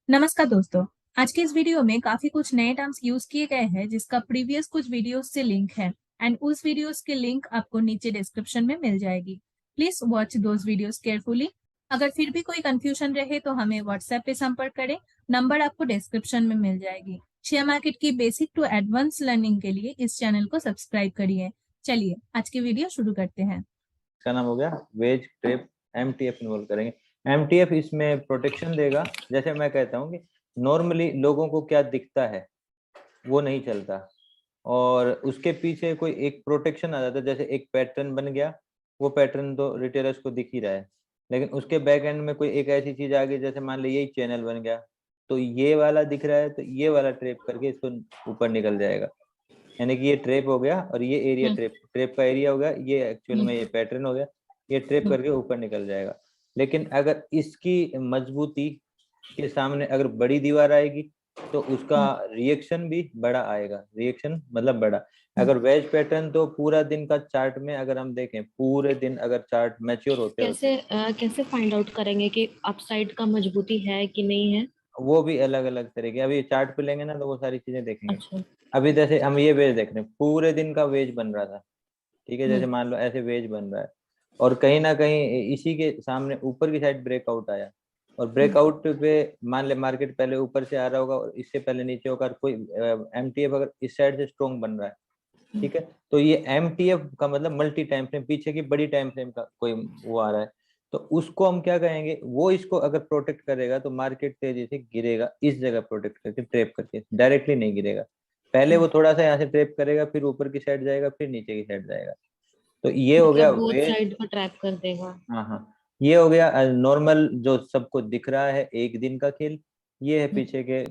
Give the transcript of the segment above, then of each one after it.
नमस्कार दोस्तों। आज के इस वीडियो में काफी कुछ नए टर्म्स यूज किए गए हैं जिसका प्रीवियस कुछ वीडियोस से लिंक है एंड उस वीडियोस के लिंक आपको नीचे डिस्क्रिप्शन में मिल जाएगी। Please watch those videos carefully. अगर फिर भी कोई कंफ्यूजन रहे तो हमें व्हाट्सएप पे संपर्क करें। नंबर आपको डिस्क्रिप्शन में मिल जाएगी। शेयर मार्केट की बेसिक टू एडवांस लर्निंग के लिए इस चैनल को सब्सक्राइब करिए। चलिए आज की वीडियो शुरू करते हैं। इसका नाम हो गया वेज ट्रेप। एमटीएफ इन्वॉल्व करेंगे। एमटीएफ इसमें प्रोटेक्शन देगा। जैसे मैं कहता हूँ कि नॉर्मली लोगों को क्या दिखता है वो नहीं चलता, और उसके पीछे कोई एक प्रोटेक्शन आ जाता है। जैसे एक पैटर्न बन गया, वो पैटर्न तो रिटेलर्स को दिख ही रहा है, लेकिन उसके बैक एंड में कोई एक ऐसी चीज आ गई, जैसे मान ली यही चैनल बन गया, तो ये वाला दिख रहा है, तो ये वाला ट्रेप करके इसको ऊपर निकल जाएगा। यानी कि ये ट्रेप हो गया और ये एरिया ट्रेप का एरिया हो गया, ये एक्चुअल में ये पैटर्न हो गया, ये ट्रेप करके ऊपर निकल जाएगा। लेकिन अगर इसकी मजबूती के सामने अगर बड़ी दीवार आएगी तो उसका रिएक्शन भी बड़ा आएगा। रिएक्शन मतलब बड़ा। अगर वेज पैटर्न तो पूरा दिन का चार्ट में अगर हम देखें, पूरे दिन अगर चार्ट मैच्योर होते कैसे कैसे फाइंड आउट करेंगे कि अपसाइड का मजबूती है कि नहीं है? वो भी अलग अलग तरह के, अभी चार्ट पे लेंगे ना तो वो सारी चीजें देखेंगे। अच्छा। अभी जैसे हम ये वेज देख रहे हैं, पूरे दिन का वेज बन रहा था, ठीक है, जैसे मान लो ऐसे वेज बन रहा है, और कहीं ना कहीं इसी के सामने ऊपर की साइड ब्रेकआउट आया, और ब्रेकआउट पे मान ले मार्केट पहले ऊपर से आ रहा होगा और इससे पहले नीचे होगा, कोई एमटीएफ अगर इस साइड से स्ट्रॉन्ग बन रहा है, ठीक है, तो ये एमटीएफ का मतलब मल्टी टाइम फ्रेम, पीछे की बड़ी टाइम फ्रेम का कोई वो आ रहा है, तो उसको हम क्या कहेंगे, वो इसको अगर प्रोटेक्ट करेगा तो मार्केट तेजी से गिरेगा, इस जगह प्रोटेक्ट करके, ट्रैप करके, डायरेक्टली नहीं गिरेगा। पहले वो थोड़ा सा यहाँ से ट्रैप करेगा, फिर ऊपर की साइड जाएगा, फिर नीचे की साइड जाएगा। तो ये हो गया मतलब बोथ वेज। साइड को ट्रैप कर देगा। हाँ हाँ, ये हो गया नॉर्मल जो सबको दिख रहा है एक दिन का खेल। ये है पीछे के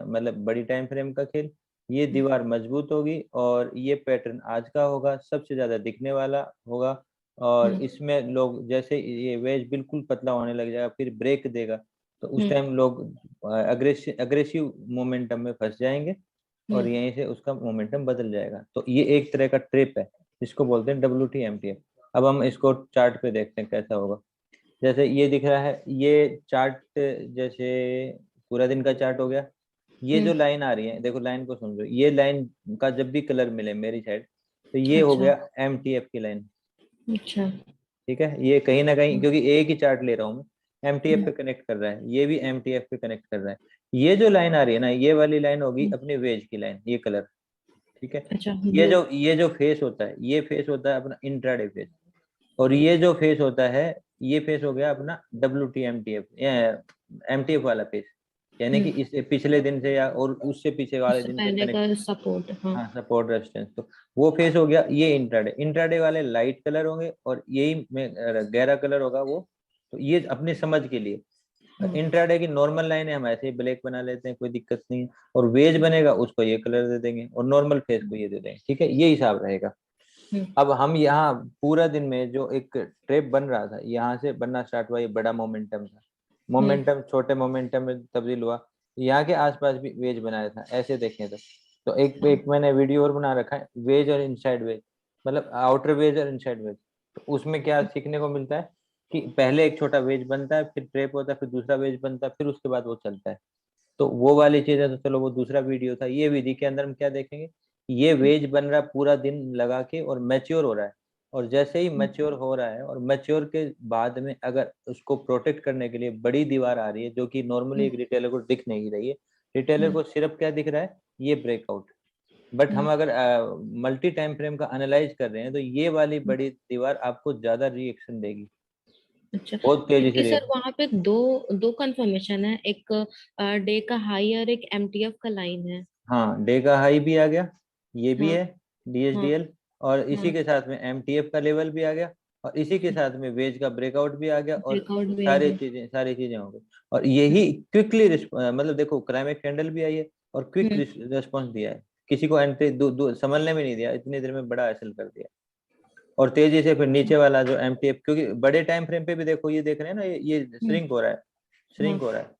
मतलब बड़ी टाइम फ्रेम का खेल। ये दीवार मजबूत होगी और ये पैटर्न आज का होगा, सबसे ज्यादा दिखने वाला होगा। और इसमें लोग जैसे ये वेज बिल्कुल पतला होने लग जाएगा, फिर ब्रेक देगा, तो उस टाइम लोग अग्रेसिव मोमेंटम में फंस जाएंगे और यहीं से उसका मोमेंटम बदल जाएगा। तो ये एक तरह का ट्रिप है, इसको बोलते हैं WTMTF। अब हम इसको चार्ट पे देखते हैं कैसा होगा। जैसे ये दिख रहा है, ये चार्ट जैसे पूरा दिन का चार्ट हो गया। ये जो लाइन आ रही है, देखो लाइन को समझो, ये लाइन का जब भी कलर मिले मेरी साइड, तो ये हो अच्छा। गया MTF की लाइन। अच्छा। ठीक है, ये कहीं ना कहीं क्योंकि एक ही चार्ट ले रहा हूँ मैं, MTF पे कनेक्ट कर रहा है, ये भी MTF पे कनेक्ट कर रहा है। ये जो लाइन आ रही है ना, ये वाली लाइन होगी अपनी वेज की लाइन, ये कलर, ठीक है। अच्छा। ये जो फेस होता है, ये फेस होता है अपना इंट्राडे फेस, और ये जो फेस होता है, ये फेस हो गया अपना WTMTF, MTF वाला फेस, यानी कि इससे पिछले दिन से या और उससे पीछे वाले उससे दिन से पहले कनेक्ट। का सपोर्ट। हाँ। हाँ, सपोर्ट रेजिस्टेंस, तो वो फेस हो गया। ये इंट्राडे, इंट्राडे वाले लाइट कलर होंगे और यही में गहरा कलर होगा वो। तो ये अपनी समझ के लिए इंट्राडे की नॉर्मल लाइन है, हम ऐसे ही ब्लैक बना लेते हैं, कोई दिक्कत नहीं है। और वेज बनेगा उसको ये कलर दे देंगे और नॉर्मल फेस को ये दे देंगे, ठीक है, ये हिसाब रहेगा। अब हम यहाँ पूरा दिन में जो एक ट्रेप बन रहा था, यहाँ से बनना स्टार्ट हुआ, ये बड़ा मोमेंटम था, मोमेंटम छोटे मोमेंटम में तब्दील हुआ। यहाँ के आसपास भी वेज बनाया था, ऐसे देखें तो एक एक मैंने वीडियो और बना रखा है, वेज और इनसाइड वेज, मतलब आउटर वेज और इनसाइड वेज। तो उसमें क्या सीखने को मिलता है कि पहले एक छोटा वेज बनता है, फिर ट्रेप होता है, फिर दूसरा वेज बनता है, फिर उसके बाद वो चलता है। तो वो वाली चीज है, तो चलो वो दूसरा वीडियो था। ये विधि के अंदर हम क्या देखेंगे, ये वेज बन रहा है पूरा दिन लगा के और मैच्योर हो रहा है। और जैसे ही मैच्योर हो रहा है और मैच्योर के बाद में अगर उसको प्रोटेक्ट करने के लिए बड़ी दीवार आ रही है, जो कि नॉर्मली एक रिटेलर को दिख नहीं रही है, रिटेलर को सिर्फ क्या दिख रहा है, ये ब्रेकआउट। बट हम अगर मल्टी टाइम फ्रेम का एनालाइज कर रहे हैं, तो ये वाली बड़ी दीवार आपको ज्यादा रिएक्शन देगी, अच्छा। बहुत तेजी से क्योंकि सर रिएक्शन। वहां पे दो दो कंफर्मेशन है, एक डे का हाई और एक एमटीएफ का लाइन है। हाँ, डे का हाई भी आ गया, ये भी हाँ। है हाँ। DSDL, और इसी हाँ। के साथ में MTF का लेवल भी आ गया, और इसी के साथ में वेज का ब्रेकआउट भी आ गया, और ब्रेकआउट भी आ सारी गया। चीजें हो गई। और यही क्विकली मतलब देखो क्राइमेक्स कैंडल भी आई है और क्विक हम्म। रिस्पॉन्स दिया है, किसी को एंट्री संभलने में नहीं दिया, इतनी देर में बड़ा हासिल कर दिया। और तेजी से फिर नीचे वाला जो MTF, क्योंकि बड़े टाइम फ्रेम पे भी देखो, ये देख रहे हैं ना, ये श्रिंक हो रहा है, हाँ। श्रिंक हो रहा है,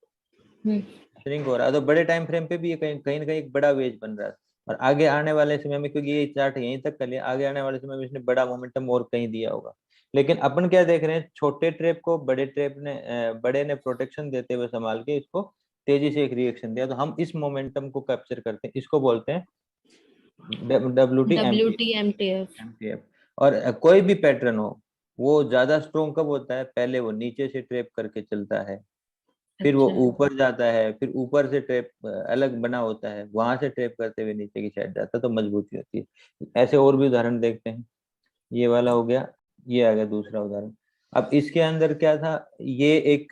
हम्म। श्रिंक हो रहा है। तो बड़े टाइम फ्रेम पे भी ये कहीं कहीं ना कहीं एक बड़ा वेज बन रहा है। और आगे आने वाले समय में, क्योंकि ये चार्ट यहीं तक कर लिया, आगे आने वाले समय में इसने बड़ा मोमेंटम और कहीं दिया होगा। लेकिन अपन क्या देख रहे हैं, छोटे ट्रेप को बड़े ने प्रोटेक्शन देते हुए संभाल के इसको तेजी से एक रिएक्शन दिया, तो हम इस मोमेंटम को कैप्चर करते हैं, इसको बोलते हैं WT MTF। एमटीएफ। और कोई भी पैटर्न हो, वो ज्यादा स्ट्रोंग कब होता है, पहले वो नीचे से ट्रेप करके चलता है, फिर वो अच्छा। ऊपर जाता है, फिर ऊपर से ट्रेप अलग बना होता है, वहां से ट्रेप करते हुए नीचे की साइड जाता है, तो मजबूती होती है। ऐसे और भी उदाहरण देखते हैं। ये वाला हो गया, ये आ गया दूसरा उदाहरण। अब इसके अंदर क्या था, ये एक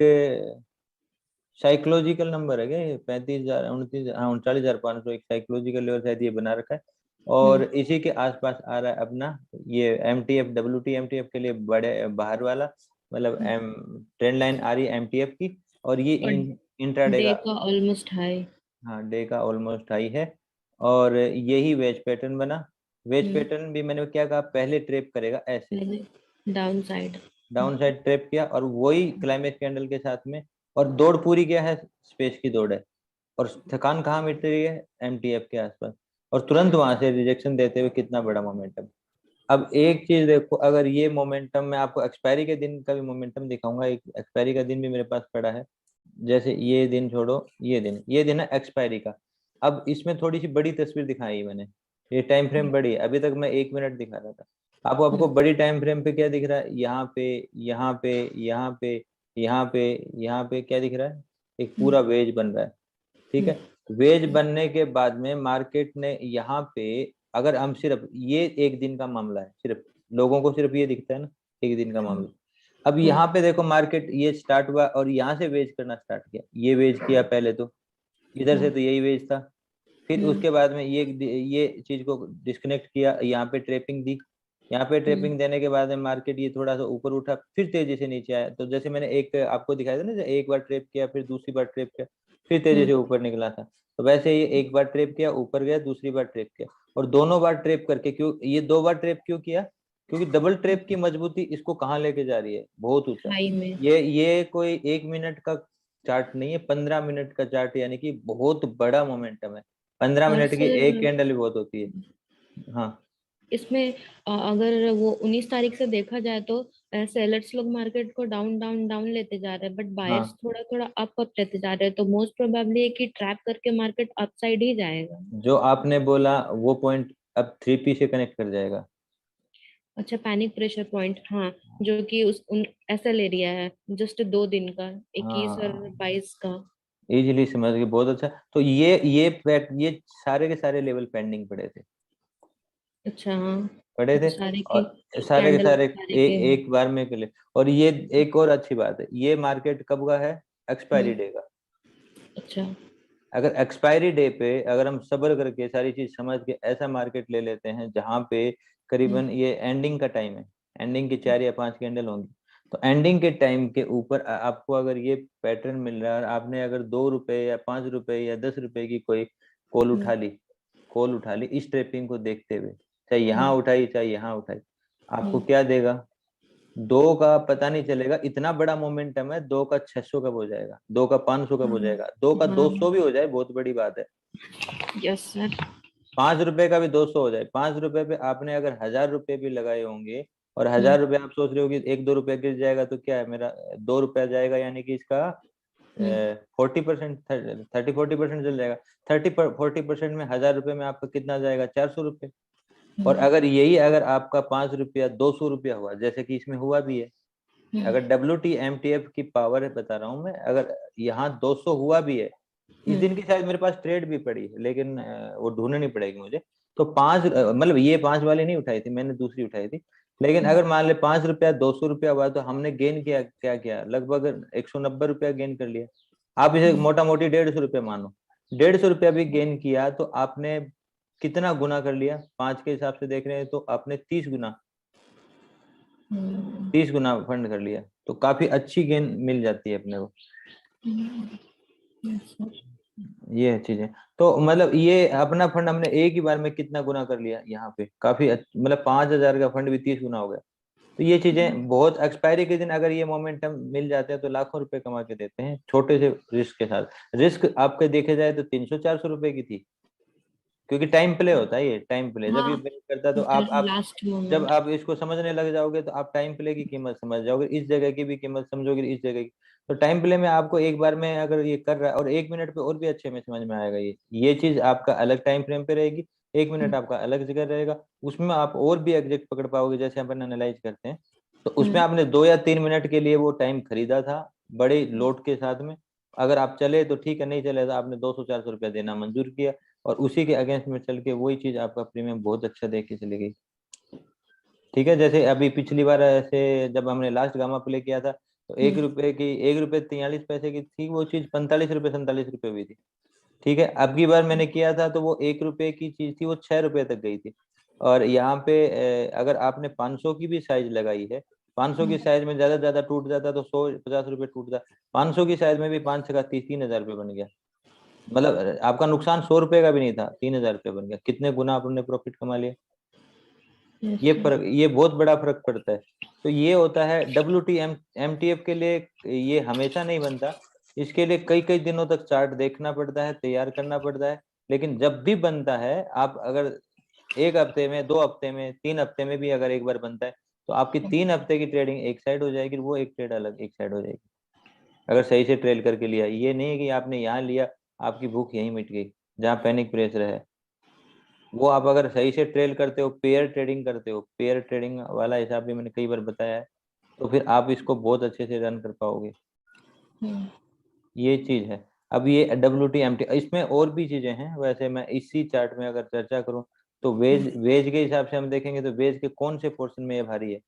साइकोलॉजिकल नंबर है क्या, ये 35,000 29, हाँ 39,500 एक साइकोलॉजिकल लेवल शायद ये बना रखा है। और इसी के आसपास आ रहा है अपना ये एमटीएफ, WT MTF के लिए बड़े बाहर वाला, मतलब एम ट्रेंड लाइन आ रही है एमटीएफ की, और ये और इंट्राडे डे का, का ऑलमोस्ट हाई। हाँ डे का ऑलमोस्ट हाई है। और यही वेज पैटर्न बना। वेज पैटर्न भी मैंने क्या कहा, पहले ट्रेप करेगा ऐसे, down side. Down side trap किया, और वही क्लाइमेक्स कैंडल के साथ में, और दौड़ पूरी क्या है, स्पेस की दौड़ है, और थकान कहाँ मिट रही है, एमटीएफ के आसपास, और तुरंत वहां से रिजेक्शन देते हुए कितना बड़ा मोमेंटम। अब एक चीज देखो, अगर ये मोमेंटम, मैं आपको एक्सपायरी के दिन का भी मोमेंटम दिखाऊंगा, एक एक्सपायरी का दिन भी मेरे पास पड़ा है, जैसे ये दिन छोड़ो, ये दिन है एक्सपायरी का। अब इसमें थोड़ी सी बड़ी तस्वीर दिखाई मैंने, ये टाइम फ्रेम बड़ी है, अभी तक मैं 1 मिनट दिखा रहा था आपको। आपको बड़ी टाइम फ्रेम पे क्या दिख रहा है, यहाँ पे, यहाँ पे, यहाँ पे, यहाँ पे, यहाँ पे क्या दिख रहा है, एक पूरा वेज बन रहा है, ठीक है। वेज बनने के बाद में मार्केट ने यहाँ पे, अगर हम सिर्फ ये एक दिन का मामला है, सिर्फ लोगों को सिर्फ ये दिखता है ना, एक दिन का मामला। अब यहाँ पे देखो मार्केट ये स्टार्ट हुआ और यहाँ से वेज करना स्टार्ट किया, ये वेज किया पहले, तो इधर से तो यही वेज था, फिर उसके बाद में ये चीज को डिस्कनेक्ट किया, यहाँ पे ट्रेपिंग दी, यहाँ पे ट्रेपिंग देने के बाद में मार्केट ये थोड़ा सा ऊपर उठा, फिर तेजी से नीचे आया। तो जैसे मैंने एक आपको दिखाया था ना, एक बार ट्रेप किया, फिर दूसरी बार ट्रेप किया, फिर तेजी से ऊपर निकला था, तो वैसे ये एक बार ट्रेप किया, ऊपर गया, दूसरी बार ट्रेप किया, और दोनों बार ट्रेप करके, क्यों ये 2 बार ट्रेप क्यों किया, क्योंकि डबल ट्रेप की मजबूती इसको कहाँ लेके जा रही है, बहुत ऊंचा। हाई में। ये कोई 1 मिनट का चार्ट नहीं है, 15 मिनट का चार्ट, यानी कि बहुत बड़ा मोमेंटम है। 15 मिनट की एक सर, कैंडल भी बहुत होती है। हाँ इसमें अगर वो 19 तारीख से देखा जाए तो सेलर्स लोग मार्केट को डाउन डाउन डाउन लेते जा रहे हैं, बट बायर्स हाँ, थोड़ा थोड़ा अप अप लेते जा रहे हैं, तो मोस्ट प्रोबेबली है कि ट्रैप करके मार्केट अपसाइड ही जाएगा। जो आपने बोला वो पॉइंट अब 3P से कनेक्ट कर जाएगा। अच्छा, पैनिक प्रेशर पॉइंट, हाँ, जो कि उस उन एसएल एरिया है, जस्ट 2 दिन का, 21 और 22 का। इजीली समझ गए, बहुत अच्छा। तो ये सारे के सारे लेवल पेंडिंग पड़े थे, अच्छा, हाँ। पड़े थे, सारे की और सारे के कैंडल सारे सारे के। एक बार में के लिए। और ये एक और अच्छी बात है, ये मार्केट कब का है, एक्सपायरी डे का। अच्छा। अगर एक्सपायरी डे पे अगर हम सब्र करके सारी चीज समझ के ऐसा मार्केट ले लेते हैं जहां पे करीबन ये एंडिंग का टाइम है, एंडिंग की 4 या 5 कैंडल होंगी, तो एंडिंग के टाइम के ऊपर आपको अगर ये पैटर्न मिल रहा है, और आपने अगर 2 रुपए या 5 रुपए या 10 रुपए की कोई कॉल उठा ली इस ट्रेपिंग को देखते हुए, चाहे यहाँ उठाई चाहे यहाँ उठाई, आपको क्या देगा, 2 का पता नहीं चलेगा, इतना बड़ा मोमेंटम है, 2 का 600 कब हो जाएगा, 2 का 500 कब हो जाएगा, 2 का 200 भी हो जाए, बहुत बड़ी बात है। Yes sir. 5 रुपए का भी 200 हो जाए, 5 रुपए पे आपने अगर 1,000 रुपए भी लगाए होंगे, और 1,000 रुपए आप सोच रहे हो कि 1-2 रुपए गिर जाएगा तो क्या है, मेरा 2 रुपया जाएगा, यानी कि इसका 40%, 30-40% चल जाएगा। 30-40% में 1,000 रुपए में आपका कितना जाएगा, 400 रुपए। और अगर यही अगर आपका 5 रुपया 200 रुपया हुआ, जैसे कि इसमें हुआ भी है, अगर WT MTF की पावर बता रहा हूँ मैं, अगर यहाँ 200 हुआ भी है, इस दिन की शायद मेरे पास ट्रेड भी पड़ी है, लेकिन वो ढूंढनी पड़ेगी मुझे। तो मतलब ये 5 वाली नहीं उठाई थी मैंने, दूसरी उठाई थी। लेकिन अगर मान ले 5 रुपया 200 रुपया हुआ, तो हमने गेन किया, क्या किया, लगभग 190 रुपया गेन कर लिया। आप इसे मोटा मोटी 150 रुपया मानो, 150 रुपया भी गेन किया, तो आपने कितना गुना कर लिया, 5 के हिसाब से देख रहे हैं तो आपने 30 गुना फंड कर लिया, तो काफी अच्छी गेन मिल जाती है अपने को। ये है चीजें। तो मतलब ये अपना फंड हमने एक ही बार में कितना गुना कर लिया यहाँ पे, काफी मतलब 5,000 का फंड भी 30 गुना हो गया। तो ये चीजें बहुत, एक्सपायरी के दिन अगर ये मोमेंटम मिल जाते हैं तो लाखों रुपए कमा के देते हैं, छोटे से रिस्क के साथ। रिस्क आपके देखे जाए तो 300-400 रुपए की थी, क्योंकि टाइम प्ले होता है, ये टाइम प्ले जब ये हाँ, ब्रेक करता है तो आप लास्ट जब मोमेंट। आप इसको समझने लग जाओगे तो आप टाइम प्ले की कीमत समझ जाओगे, इस जगह की भी कीमत समझोगे, इस जगह की। तो टाइम प्ले में आपको एक बार में अगर ये कर रहा है, और 1 मिनट पे और भी अच्छे में समझ में आएगा, ये चीज आपका अलग टाइम फ्रेम पे रहेगी, 1 मिनट आपका अलग जगह रहेगा। उसमें आप और भी एग्जैक्ट पकड़ पाओगे, जैसे अपन एनालाइज करते हैं। तो उसमें आपने 2 या 3 मिनट के लिए वो टाइम खरीदा था बड़े लोड के साथ में, अगर आप चले तो ठीक है, नहीं चले तो आपने 200-400 रुपया देना मंजूर किया, और उसी के अगेंस्ट में चल के वही चीज आपका प्रीमियम बहुत अच्छा दे के चली गई। ठीक है, जैसे अभी पिछली बार ऐसे जब हमने लास्ट गामा प्ले किया था, तो 1 रुपए 43 पैसे की थी वो चीज, 45 रुपए 47 रुपए हुई थी। ठीक है, अब की बार मैंने किया था तो वो 1 रुपए की चीज थी, वो 6 रुपए तक गई थी। और यहाँ पे अगर आपने 500 की भी साइज लगाई है, 500 की साइज में ज्यादा ज्यादा टूट जाता तो 150 रुपए टूटता, 500 की साइज में भी 5 6 30 3 हजार रुपये बन गया। मतलब आपका नुकसान 100 रुपए का भी नहीं था, 3 हजार रुपये बन गया, कितने गुना आपने प्रॉफिट कमा लिया। ये अच्छा। फर्क, ये बहुत बड़ा फर्क पड़ता है। तो ये होता है WT MTF के लिए, ये हमेशा नहीं बनता, इसके लिए कई कई दिनों तक चार्ट देखना पड़ता है, तैयार करना पड़ता है। लेकिन जब भी बनता है, आप अगर 1 हफ्ते में, 2 हफ्ते में, 3 हफ्ते में भी अगर एक बार बनता है, तो आपकी 3 हफ्ते की ट्रेडिंग एक साइड हो जाएगी, वो एक ट्रेड अलग एक साइड हो जाएगी, अगर सही से ट्रेल करके लिया। ये नहीं है कि आपने यहाँ लिया, आपकी भूख यहीं मिट गई, जहाँ पैनिक प्रेशर है। वो आप अगर सही से ट्रेल करते हो, पेयर ट्रेडिंग करते हो, पेयर ट्रेडिंग वाला हिसाब भी मैंने कई बार बताया है, तो फिर आप इसको बहुत अच्छे से रन कर पाओगे। ये चीज है। अब ये WT MT, इसमें और भी चीजें हैं, वैसे मैं इसी चार्ट में अगर चर्चा करूं, तो वेज वेज के हिसाब से हम देखेंगे तो वेज के कौन से पोर्शन में ये भारी है,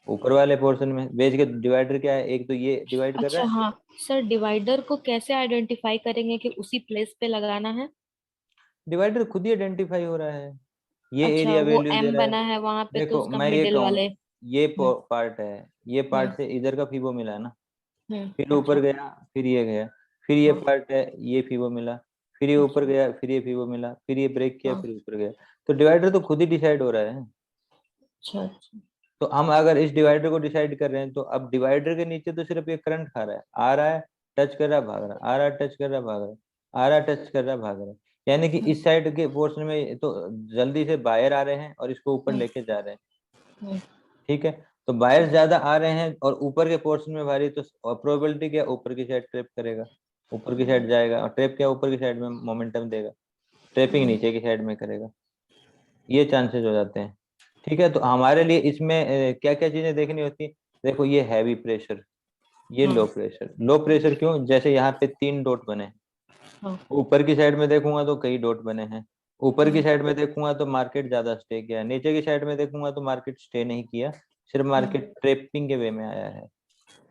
ऊपर वाले पोर्शन में। वेज के डिवाइडर क्या है, एक तो ये डिवाइड कर रहा अच्छा, है। हाँ सर, डिवाइडर को कैसे आइडेंटिफाई करेंगे कि उसी प्लेस पे लगाना है? डिवाइडर खुद ही आइडेंटिफाई हो रहा है, ये अच्छा, एरिया वो वैल्यू दे एम रहा है। बना है वहां पे तो देखो उसका मैं ये मिडिल कहूँ, वाले। ये हम्म। पार्ट है, ये हम्म। पार्ट से इधर का फीबो मिला है ना, फिर ऊपर अच्छा। गया, फिर ये गया, फिर ये हाँ। पार्ट है, ये फीबो मिला, फिर ये ऊपर अच्छा। गया, फिर ये फीबो मिला, फिर ये ब्रेक किया, हाँ। फिर ऊपर गया। तो डिवाइडर तो खुद ही डिसाइड हो रहा है। अच्छा। अच्छा। तो हम अगर इस डिवाइडर को डिसाइड कर रहे हैं, तो अब डिवाइडर के नीचे तो सिर्फ ये करंट खा रहा है, आ रहा है, टच कर रहा है, भाग रहा है, आ रहा है, टच कर रहा है, भाग रहा है, आ रहा है, टच कर रहा है, भाग रहा है। यानी कि हम्म। इस साइड के पोर्शन में तो जल्दी से बायर आ रहे हैं और इसको ऊपर हम्म। लेके जा रहे हैं। हम्म। ठीक है, तो बायर ज्यादा आ रहे हैं और ऊपर के पोर्शन में भारी, तो प्रोबेबिलिटी क्या, ऊपर की साइड ट्रैप करेगा, ऊपर की साइड जाएगा, और ट्रैप क्या, ऊपर की साइड में मोमेंटम देगा, ट्रैपिंग हम्म। नीचे की साइड में करेगा। ये चांसेस हो जाते हैं। ठीक है, तो हमारे लिए इसमें क्या क्या चीजें देखनी होती है। देखो, ये हैवी प्रेशर, ये लो हाँ। प्रेशर। लो प्रेशर क्यों, जैसे यहाँ पे 3 डॉट बने हैं, हाँ। ऊपर की साइड में देखूंगा तो कई डॉट बने हैं, ऊपर की हम्म। साइड में देखूंगा तो मार्केट ज्यादा स्टे किया है, नीचे की साइड में देखूंगा तो मार्केट स्टे नहीं किया, सिर्फ हम्म। मार्केट ट्रेपिंग के वे में आया है।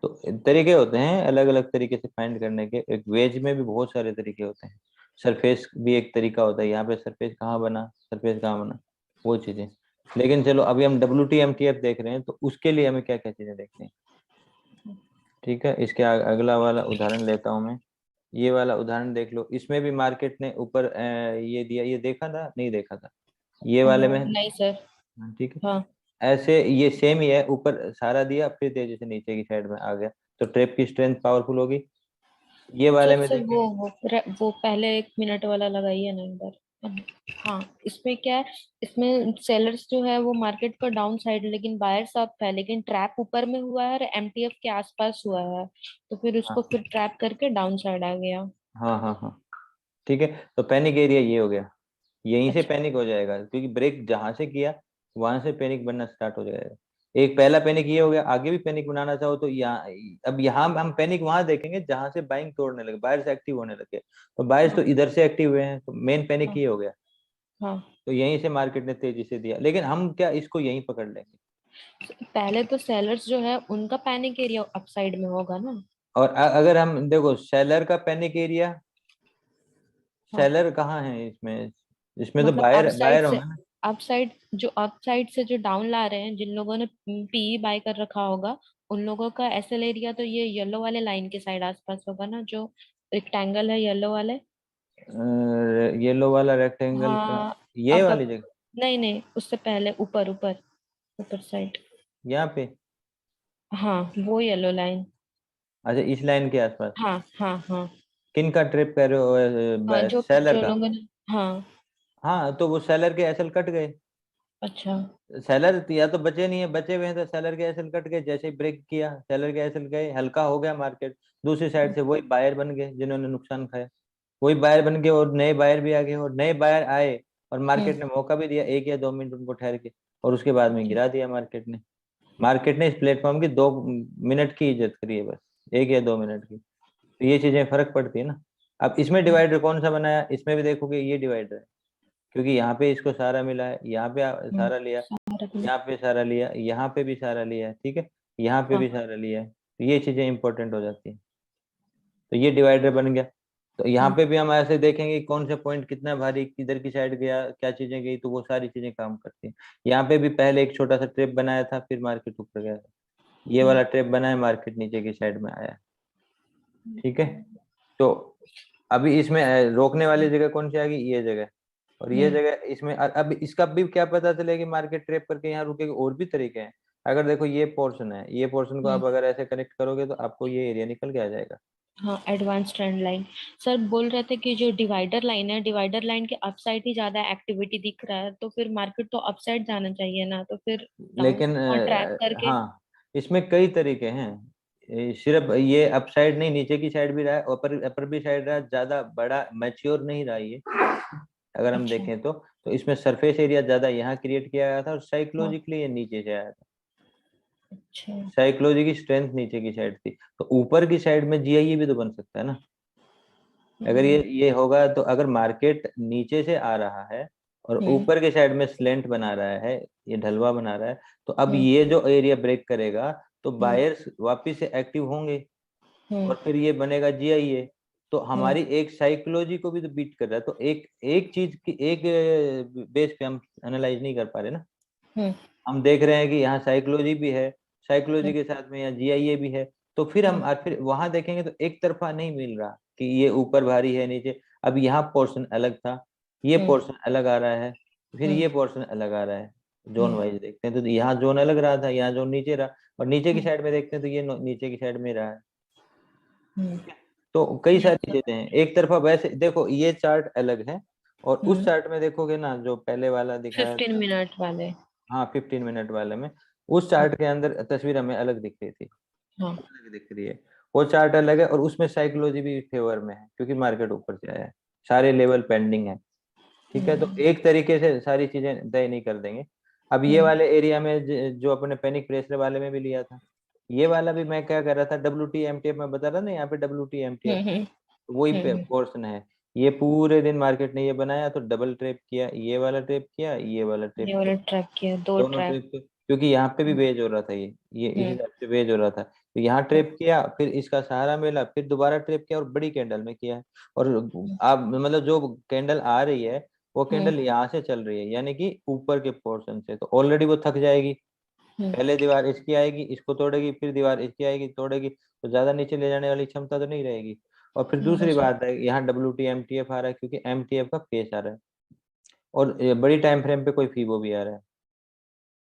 तो तरीके होते हैं अलग अलग तरीके से फाइंड करने के, एक वेज में भी बहुत सारे तरीके होते हैं। सरफेस भी एक तरीका होता है, यहाँ पे सरफेस कहाँ बना, सरफेस कहाँ बना, वो चीजें। लेकिन चलो, अभी हम WT MTF देख रहे हैं, तो उसके लिए हमें क्या क्या चीजें देखनी है। ठीक है, इसके अगला वाला उदाहरण लेता हूँ मैं। ये वाला उदाहरण देख लो, इसमें भी मार्केट ने ऊपर ये दिया, ये देखा था नहीं देखा था, ये वाले में। नहीं सर। हाँ, ठीक है, हाँ। ऐसे ये सेम ही है, ऊपर सारा दिया, फिर तेजी से नीचे की साइड में आ गया, तो ट्रेप की स्ट्रेंथ पावरफुल होगी। ये वाले सर में सर, देखें। वो पहले 1 मिनट वाला लगाइए ना एक बार। हाँ, इसमें क्या है, इसमें सेलर्स जो है वो मार्केट का डाउन साइड, लेकिन बायर्स अप है, लेकिन ट्रैप ऊपर में हुआ है और एमटीएफ के आसपास हुआ है, तो फिर उसको हाँ फिर ट्रैप करके डाउन साइड आ गया। हाँ हाँ हाँ, ठीक है, तो पैनिक एरिया ये हो गया, यहीं से अच्छा। पैनिक हो जाएगा, क्योंकि ब्रेक जहां से किया वहां से पैनिक बनना स्टार्ट हो जाएगा। एक पहला पैनिक ये हो गया, आगे भी पैनिक बनाना चाहो तो यहाँ, अब यहाँ हम पैनिक वहां देखेंगे जहां से बाइंग तोड़ने लगे, बायर्स एक्टिव होने लगे, तो बायर्स तो हाँ। इधर से एक्टिव हुए हैं, तो मेन पैनिक हाँ। ये हो गया। हाँ। तो यहीं से मार्केट ने तेजी से दिया, लेकिन हम क्या इसको यहीं पकड़ लेंगे। पहले तो सेलर्स जो है उनका पैनिक एरिया अप साइड में होगा ना। और अगर हम देखो सेलर का पैनिक एरिया, हाँ, सेलर कहाँ है इसमें, इसमें तो मतलब अप बायर साइड बायर से, होंगे ना। अप साइड से जो डाउन ला रहे हैं, जिन लोगों ने पीई बाय कर रखा होगा, उन लोगों का एसएल एरिया तो ये येलो वाले लाइन के साइड आसपास होगा ना, जो रेक्टेंगल है येलो वाले। येलो वाला रेक्टेंगल का, हाँ। ये अब वाली जगह, नहीं नहीं, उससे पहले ऊपर ऊपर, ऊपर साइड। यहाँ पे। हाँ, वो येलो लाइन। अच्छा, इस लाइन के आसपास। हाँ हाँ हाँ। किन का ट्रिप कर रहे हाँ, हो, जो सेलर जो का। लोगों ने, हाँ हाँ, तो वो सेलर के एसएल कट गए। अच्छा। सेलर या तो बचे नहीं है, बचे हुए हैं तो सेलर के एसएल कट गए, जैसे ही ब्रेक किया सेलर के एसएल गए, हल्का हो गया मार्केट। दूसरी साइड से वही बायर बन गए जिन्होंने नुकसान खाया, वही बायर बन गए और नए बायर भी आ गए, और नए बायर आए और मार्केट ने मौका भी दिया 1 या 2 मिनट उनको ठहर के, और उसके बाद में गिरा दिया मार्केट ने। मार्केट ने इस प्लेटफॉर्म की 2 मिनट की इज्जत करी है, बस 1 या 2 मिनट की। तो ये चीजें फर्क पड़ती है ना। अब इसमें डिवाइडर कौन सा बनाया, इसमें भी देखोगे ये डिवाइडर है, क्योंकि यहाँ पे इसको सारा मिला है, यहाँ पे सारा लिया, यहाँ पे सारा लिया, यहाँ पे भी सारा लिया है, ठीक है, यहाँ पे भी हाँ। सारा लिया है, तो ये चीजें इंपॉर्टेंट हो जाती है। तो ये डिवाइडर बन गया। तो यहाँ पे भी हम ऐसे देखेंगे कि कौन सा पॉइंट कितना भारी किधर की साइड गया, क्या चीजें गई, तो वो सारी चीजें काम करती हैं। यहाँ पे भी पहले एक छोटा सा ट्रेप बनाया था, फिर मार्केट ऊपर गया था, ये वाला ट्रेप बनाया, मार्केट नीचे की साइड में आया, ठीक है। तो अभी इसमें रोकने वाली जगह कौन सी आ गई, ये जगह, और ये जगह इसमें अब इसका भी क्या पता चले कि मार्केट ट्रेप करके यहाँ रुकेगी, और भी तरीके हैं। अगर देखो ये पोर्शन है, ये पोर्शन को आप अगर ऐसे कनेक्ट करोगे तो आपको ये एरिया निकल के आ जाएगा। हाँ, एडवांस ट्रेंड लाइन। सर बोल रहे थे कि जो डिवाइडर लाइन है, डिवाइडर लाइन के अपसाइड ही ज्यादा एक्टिविटी दिख रहा है, तो फिर मार्केट तो अपसाइड जाना चाहिए ना, तो फिर डाउन लेकिन ट्रैक करके। हाँ, इसमें कई तरीके हैं। सिर्फ ये अपसाइड नहीं, नीचे की साइड भी रहा है, ऊपर अपर भी साइड रहा है, ज्यादा बड़ा मैच्योर नहीं रहा ये। अगर हम अच्छा। देखें तो इसमें सरफेस एरिया ज्यादा यहाँ क्रिएट किया गया था, और हाँ। साइकोलॉजिकली ये नीचे से आया था। अच्छा। साइकोलॉजी की स्ट्रेंथ नीचे की साइड थी, तो ऊपर की साइड में जीआईए भी तो बन सकता है ना। अगर ये होगा, तो अगर मार्केट नीचे से आ रहा है और हम्म। ऊपर के साइड में स्लेंट बना रहा है, ये ढलवा बना रहा है, तो अब हम्म। ये जो एरिया ब्रेक करेगा तो हम्म। बायर्स वापिस से एक्टिव होंगे, हम्म। और फिर ये बनेगा जीआईए। तो हम्म। हमारी एक साइकोलॉजी को भी तो बीट कर रहा है, तो एक एक चीज की एक बेस पे हम एनालाइज नहीं कर पा रहे ना। हम्म। हम देख रहे हैं कि यहाँ साइकोलॉजी भी है, साइकोलॉजी हम्म। के साथ में यहाँ जीआईए भी है, तो फिर हम फिर वहां देखेंगे तो एक तरफा नहीं मिल रहा कि ये ऊपर भारी है नीचे। अब यहाँ पोर्शन अलग था, ये हम्म। पोर्शन अलग आ रहा है, फिर हम्म। ये पोर्शन अलग आ रहा है। जोन हम्म। वाइज देखते हैं तो यहाँ जोन अलग रहा था, यहाँ जोन नीचे रहा, और नीचे की हम्म। साइड में देखते हैं तो ये नीचे की साइड में रहा है। हम्म। तो कई यस सारी सर। चीजें हैं एक तरफा। वैसे देखो ये चार्ट अलग है, और उस हम्म। चार्ट में देखोगे ना जो पहले वाला दिखाया 15 मिनट वाले। हाँ 15 मिनट वाले में, उस चार्ट के अंदर तस्वीर हमें अलग दिख रही थी, हाँ। अलग दिख रही है। वो चार्ट अलग है, और उसमें साइकोलॉजी भी फेवर में है, क्योंकि मार्केट ऊपर से आया है, सारे लेवल पेंडिंग है, ठीक है। तो हम्म। एक तरीके से सारी चीजें तय नहीं कर देंगे। अब ये हम्म। वाले एरिया में जो अपने पैनिक प्रेशर वाले में भी लिया था, ये वाला भी मैं क्या कर रहा था, W T M T F में बता रहा ना, यहाँ पे W T M T F हम्म। वही हम्म। पोर्शन है। ये पूरे दिन मार्केट ने ये बनाया, तो डबल ट्रेप किया, ये वाला ट्रेप किया, ये वाला ट्रेप ये वाला किया, ट्रैक किया, दो दोनों ट्रैक। ट्रेप पे, क्योंकि यहाँ पे भी वेज हो रहा था, ये इस हम्म। हिसाब से वेज हो रहा था। तो यहाँ ट्रेप किया, फिर इसका सहारा मिला, फिर दोबारा ट्रेप किया, और बड़ी कैंडल में किया है। और आप मतलब जो कैंडल आ रही है, वो हम्म। कैंडल यहाँ से चल रही है, यानी कि ऊपर के पोर्शन से, तो ऑलरेडी वो थक जाएगी। हम्म। पहले दीवार इसकी आएगी, इसको तोड़ेगी, फिर दीवार इसकी आएगी, तोड़ेगी, तो ज्यादा नीचे ले जाने वाली क्षमता तो नहीं रहेगी। और फिर दूसरी अच्छा। बात है, यहाँ W T M T F आ रहा है, क्योंकि एम टी एफ का फेस आ रहा है, और ये बड़ी टाइम फ्रेम पे कोई फीबो भी आ रहा है,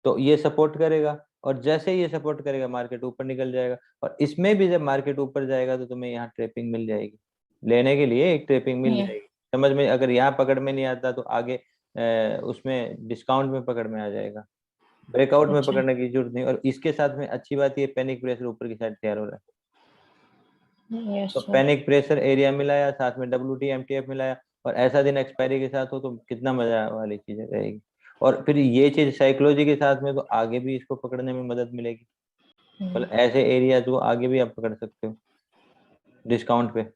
तो ये सपोर्ट करेगा। और जैसे ही ये सपोर्ट करेगा, मार्केट ऊपर निकल जाएगा, और इसमें भी जब मार्केट ऊपर जाएगा तो तुम्हें यहाँ ट्रेपिंग मिल जाएगी, लेने के लिए एक ट्रेपिंग मिल हम्म। जाएगी। समझ में, अगर यहाँ पकड़ में नहीं आता तो आगे उसमें डिस्काउंट में पकड़ में आ जाएगा, ब्रेकआउट में अच्छा। पकड़ने की जरूरत नहीं। और इसके साथ में अच्छी बात ये पैनिक प्रेशर ऊपर की साइड तैयार हो रहा है, यस तो सर। पैनिक प्रेशर एरिया मिलाया, साथ में W T M T F मिलाया, और ऐसा दिन एक्सपायरी के साथ हो तो कितना मजा वाली चीजें रहेगी। और फिर ये चीज साइकोलॉजी के साथ में, तो आगे भी इसको पकड़ने में मदद मिलेगी, मतलब ऐसे एरिया जो आगे भी आप पकड़ सकते हो डिस्काउंट पे।